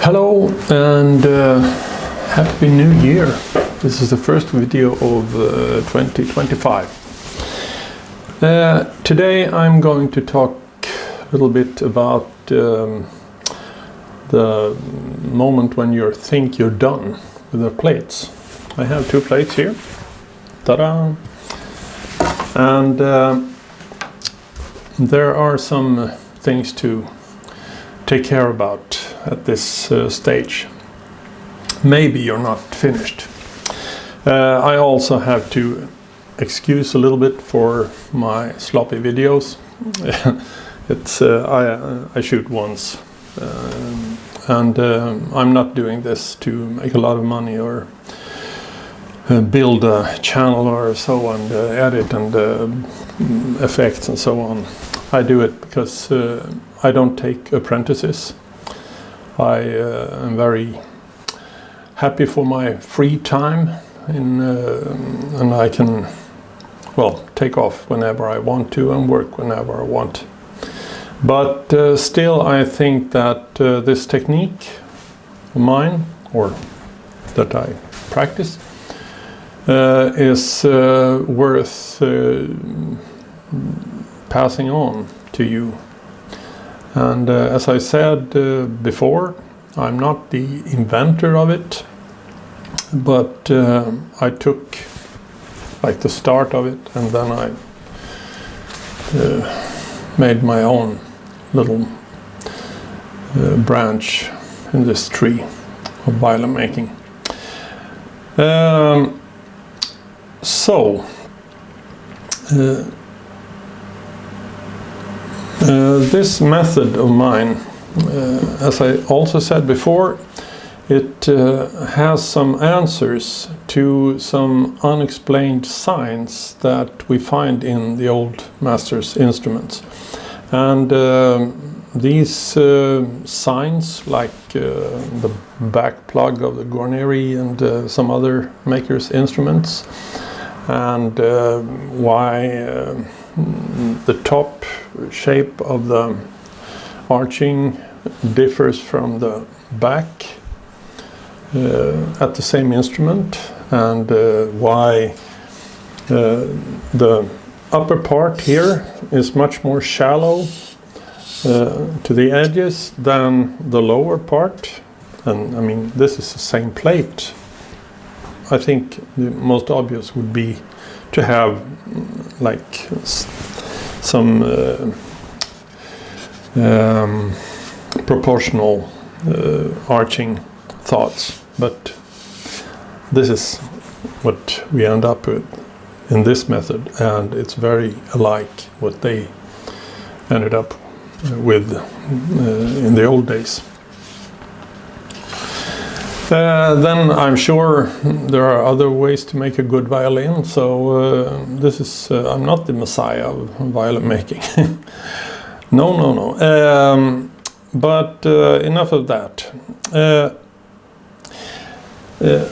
Hello and Happy New Year. This is the first video of 2025. Today I'm going to talk a little bit about the moment when you think you're done with the plates. I have two plates here. Ta-da! And there are some things to take care about at this stage. Maybe you're not finished. I also have to excuse a little bit for my sloppy videos. I shoot once, and I'm not doing this to make a lot of money or build a channel or so on, edit and effects and so on. I do it because I don't take apprentices. I am very happy for my free time, and I can, well, take off whenever I want to and work whenever I want. But still, I think that this technique of mine, or that I practice, is worth passing on to you. And as I said before, I'm not the inventor of it, but I took like the start of it, and then I made my own little branch in this tree of violin making. This method of mine, as I also said before, it has some answers to some unexplained signs that we find in the old master's instruments. And these signs, like the back plug of the Guarneri and some other makers' instruments, and why the top shape of the arching differs from the back at the same instrument, and why the upper part here is much more shallow to the edges than the lower part. And I mean, this is the same plate. I think the most obvious would be to have like some proportional arching thoughts, but this is what we end up with in this method, and it's very alike what they ended up with in the old days. Then I'm sure there are other ways to make a good violin, so this is, I'm not the messiah of violin making. No. But enough of that.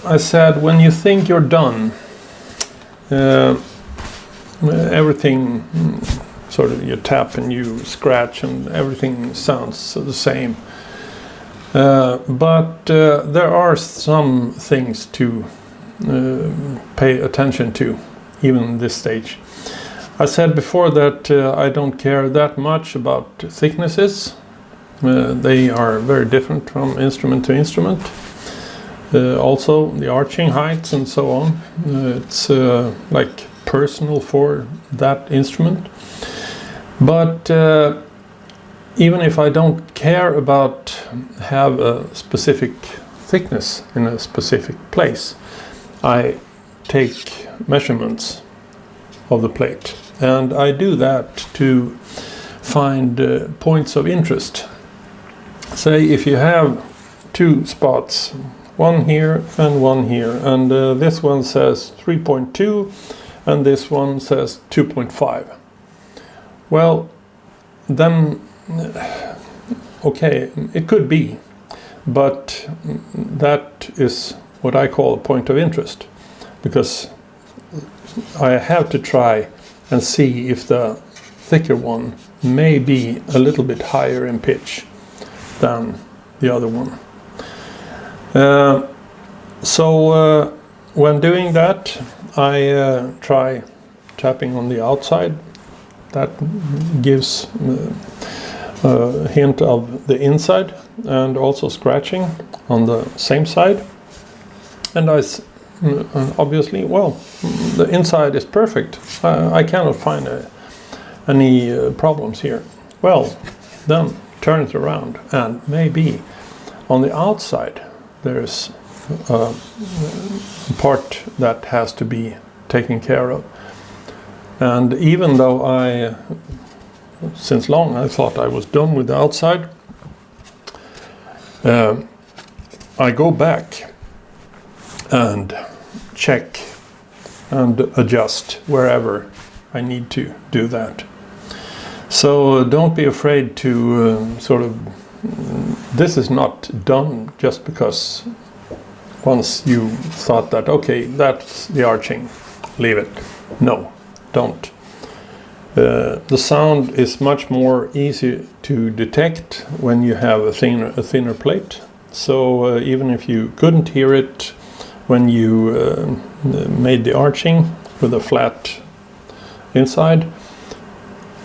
I said, when you think you're done, everything sort of, you tap and you scratch and everything sounds the same. But there are some things to pay attention to, even in this stage. I said before that I don't care that much about thicknesses. They are very different from instrument to instrument. Also the arching heights and so on. It's like personal for that instrument. But even if I don't care about have a specific thickness in a specific place, I take measurements of the plate, and I do that to find points of interest. Say if you have two spots, one here and one here, and this one says 3.2 and this one says 2.5. Well, then okay, it could be, but that is what I call a point of interest, because I have to try and see if the thicker one may be a little bit higher in pitch than the other one. When doing that, I try tapping on the outside. That gives a hint of the inside, and also scratching on the same side. And obviously, well, the inside is perfect. I cannot find any problems here. Well, then turn it around, and maybe on the outside there's a part that has to be taken care of. And even though since long I thought I was done with the outside, I go back and check and adjust wherever I need to do that. So don't be afraid to this is not done just because once you thought that, okay, that's the arching, leave it. No, don't. The sound is much more easy to detect when you have a thinner plate. So even if you couldn't hear it when you made the arching with a flat inside,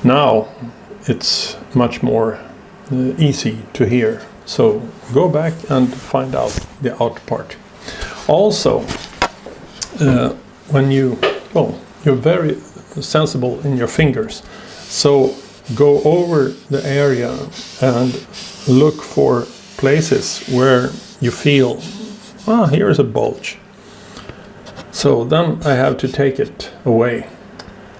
now it's much more easy to hear. So go back and find out the out part. Also, when you're very sensible in your fingers, so go over the area and look for places where you feel, here's a bulge. So then I have to take it away,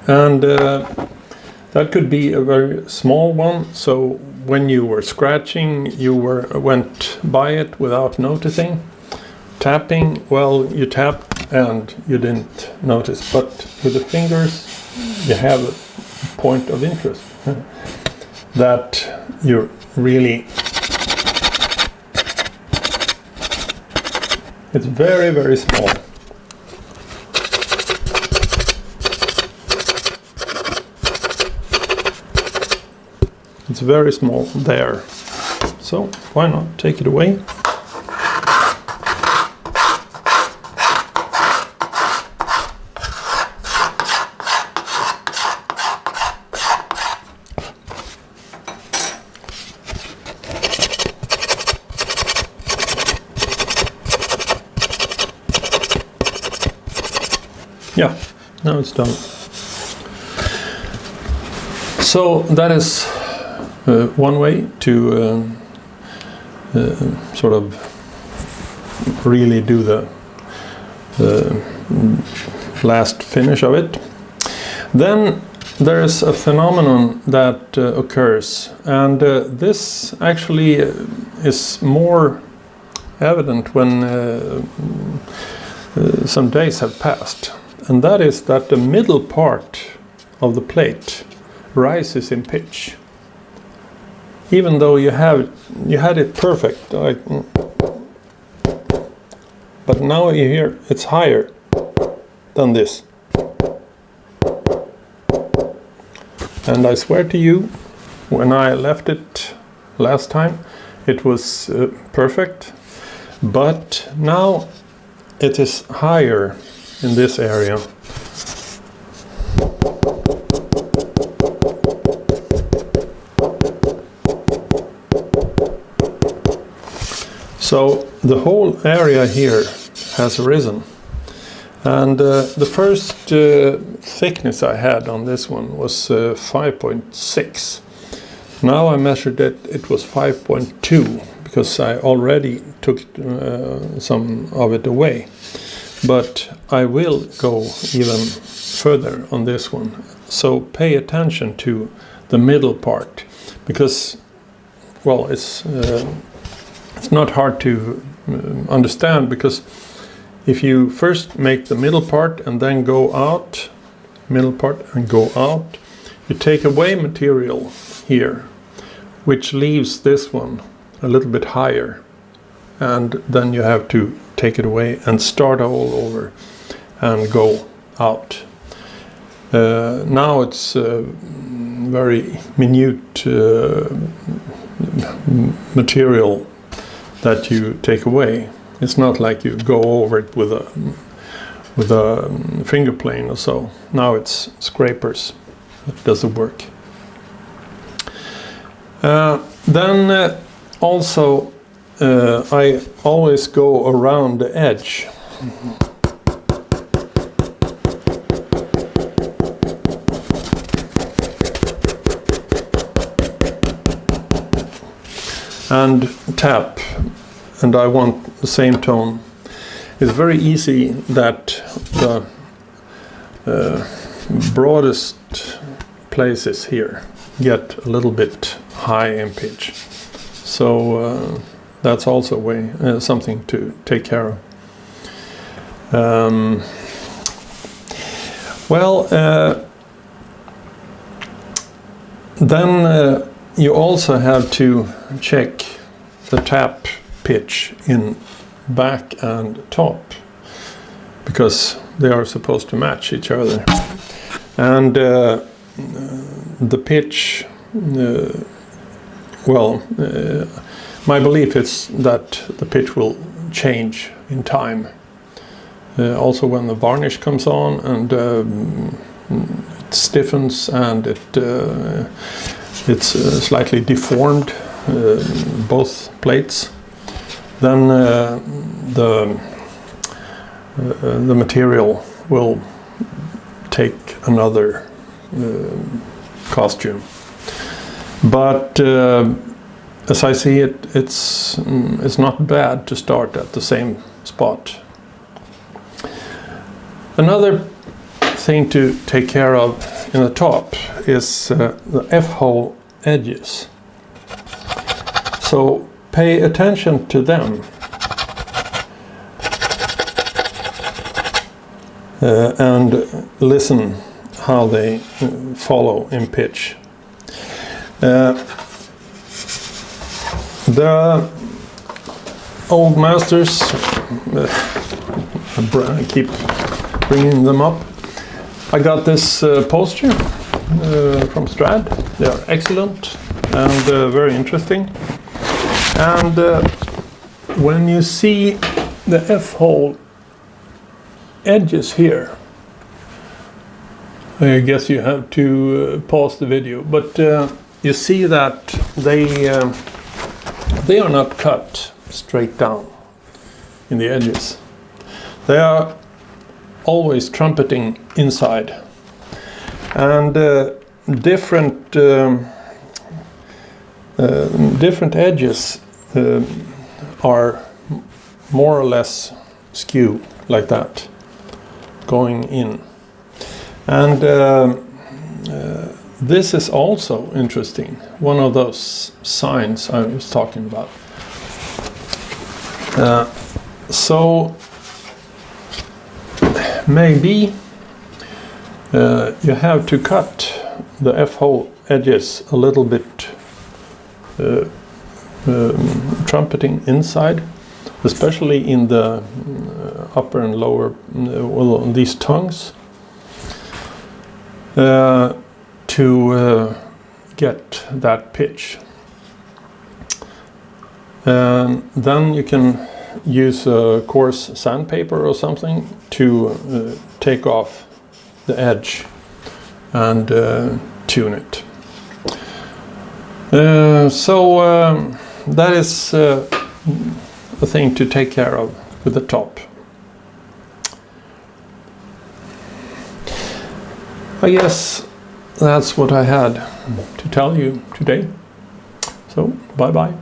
and that could be a very small one. So when you were scratching, you went by it without noticing. Tapping, well, you tap and you didn't notice, but with the fingers you have a point of interest that you really, it's very, very small. It's very small there. So why not take it away? Yeah, now it's done. So that is one way to sort of really do the last finish of it. Then there is a phenomenon that occurs, and this actually is more evident when some days have passed, and that is that the middle part of the plate rises in pitch. Even though you had it perfect, but now you hear it's higher than this. And I swear to you, when I left it last time, it was perfect, but now it is higher in this area. So the whole area here has risen, and the first thickness I had on this one was 5.6. Now I measured it was 5.2 because I already took some of it away, but I will go even further on this one. So pay attention to the middle part, because, well, it's not hard to understand, because if you first make the middle part and then go out, middle part and go out, you take away material here, which leaves this one a little bit higher, and then you have to take it away and start all over and go out. Now it's very minute material that you take away. It's not like you go over it with a finger plane or so. Now it's scrapers that does the work. Then also I always go around the edge. And tap, and I want the same tone. It's very easy that the broadest places here get a little bit high in pitch. So that's also something to take care of. Then you also have to check the tap pitch in back and top, because they are supposed to match each other. And the pitch, my belief is that the pitch will change in time. Also when the varnish comes on and it stiffens and it's slightly deformed, both plates, then the material will take another costume. But as I see it, it's not bad to start at the same spot. Another thing to take care of in the top is the Fhole edges. So pay attention to them. And listen how they follow in pitch. The old masters, I keep bringing them up. I got this poster from Strad. They are excellent and very interesting. And when you see the Fhole edges here, I guess you have to pause the video, but you see that they are not cut straight down in the edges. They are always trumpeting inside, and different edges are more or less skew like that, going in. And this is also interesting, one of those signs I was talking about. So maybe you have to cut the Fhole edges a little bit trumpeting inside, especially in the upper and lower, these tongues, to get that pitch. Then you can use a coarse sandpaper or something to take off the edge and tune it. So that is a thing to take care of with the top. I guess that's what I had to tell you today. So bye bye.